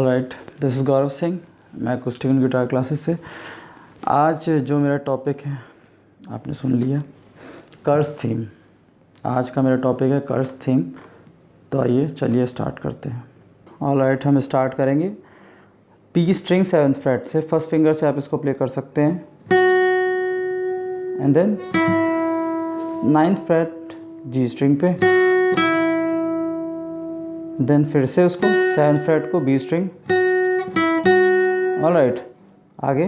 Alright, this is Gaurav Singh, मैं Acoustican guitar classes से। आज जो मेरा टॉपिक है आपने सुन लिया, कर्ज थीम। आज का मेरा टॉपिक है कर्ज थीम। तो आइए चलिए स्टार्ट करते हैं। ऑलराइट, हम स्टार्ट करेंगे पी स्ट्रिंग 7th फ्रेट से। फर्स्ट फिंगर से आप इसको प्ले कर सकते हैं and then 9th fret G string पे, देन फिर से उसको 7th फ्रेट को बी स्ट्रिंग। ऑलराइट, आगे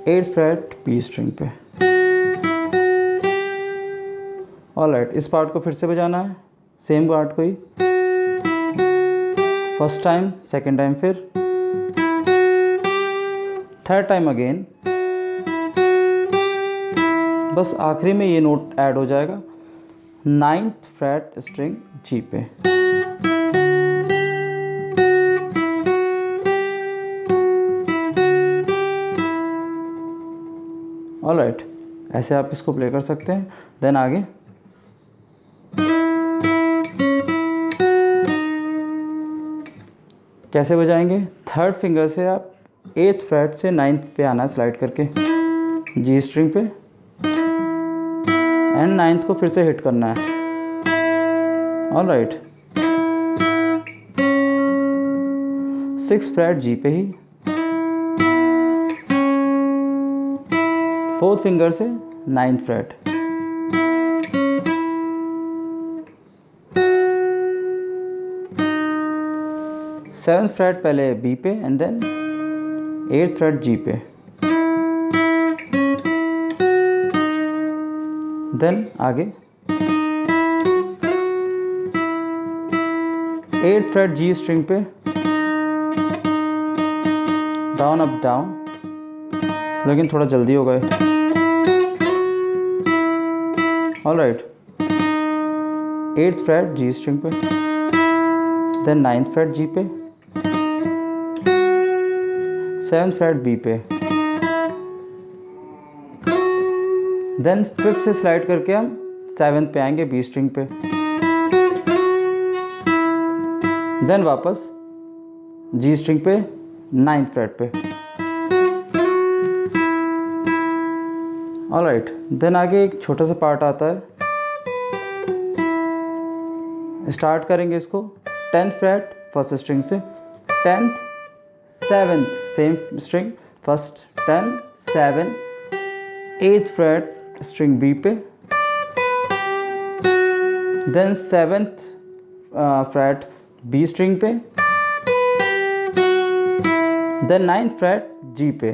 8th फ्रेट बी स्ट्रिंग पे। ऑलराइट, इस पार्ट को फिर से बजाना है, सेम पार्ट को ही, फर्स्ट टाइम, सेकेंड टाइम, फिर थर्ड टाइम अगेन। बस आखिरी में ये नोट ऐड हो जाएगा 9th फ्रेट स्ट्रिंग जी पे। ऑलराइट, ऐसे आप इसको प्ले कर सकते हैं। देन आगे कैसे बजाएंगे? थर्ड फिंगर से आप 8th फ्रेट से 9th पे आना है, स्लाइड करके जी स्ट्रिंग पे, एंड 9th को फिर से हिट करना है। ऑलराइट, 6th फ्रेट जी पे ही, 4th फिंगर से 9th फ्रेट, सेवन्थ फ्रेट पहले बी पे and then 8th freight G पे, देन आगे 8th फ्रेट जी स्ट्रिंग पे, डाउन अप डाउन, लेकिन थोड़ा जल्दी हो गए। Alright, 8th freight G string पे, देन 9th फ्रेट जी पे, 7th फ्रेट बी पे, देन 5th से स्लाइड करके हम 7th पे आएंगे बी स्ट्रिंग पे, देन वापस जी स्ट्रिंग पे 9th फ्रेट पे। ऑलराइट, देन आगे एक छोटा सा पार्ट आता है, स्टार्ट करेंगे इसको 10th फ्रेट फर्स्ट स्ट्रिंग से, 10th 7th same string, first 10 7, 8th fret string B पे, then 7th fret B string पे, देन 9th फ्रेट जी पे।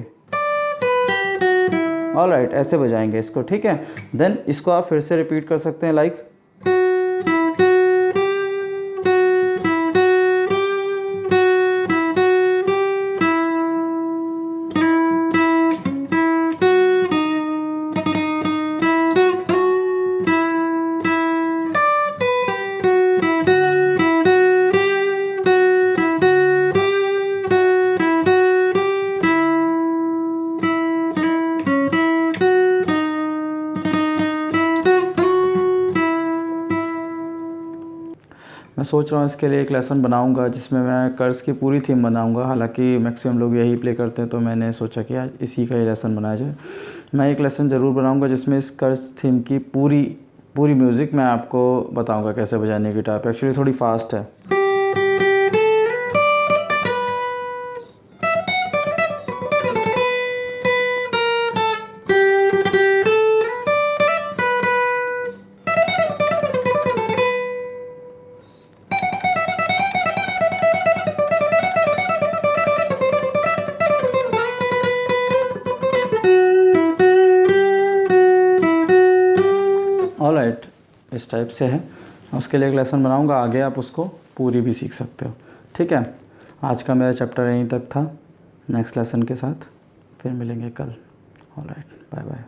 ऑलराइट, ऐसे बजाएंगे इसको, ठीक है। देन इसको आप फिर से रिपीट कर सकते हैं, लाइक मैं सोच रहा हूँ इसके लिए एक लेसन बनाऊंगा जिसमें मैं कर्ज की पूरी थीम बनाऊंगा। हालांकि मैक्सिमम लोग यही प्ले करते हैं, तो मैंने सोचा कि आज इसी का ही लेसन बनाया जाए। मैं एक लेसन ज़रूर बनाऊंगा जिसमें इस कर्ज थीम की पूरी म्यूज़िक मैं आपको बताऊंगा कैसे बजाने की। गिटार पे एक्चुअली थोड़ी फास्ट है। ऑलराइट, इस टाइप से है। उसके लिए एक लेसन बनाऊंगा, आगे आप उसको पूरी भी सीख सकते हो, ठीक है। आज का मेरा चैप्टर यहीं तक था। नेक्स्ट लेसन के साथ फिर मिलेंगे कल। Alright, bye bye.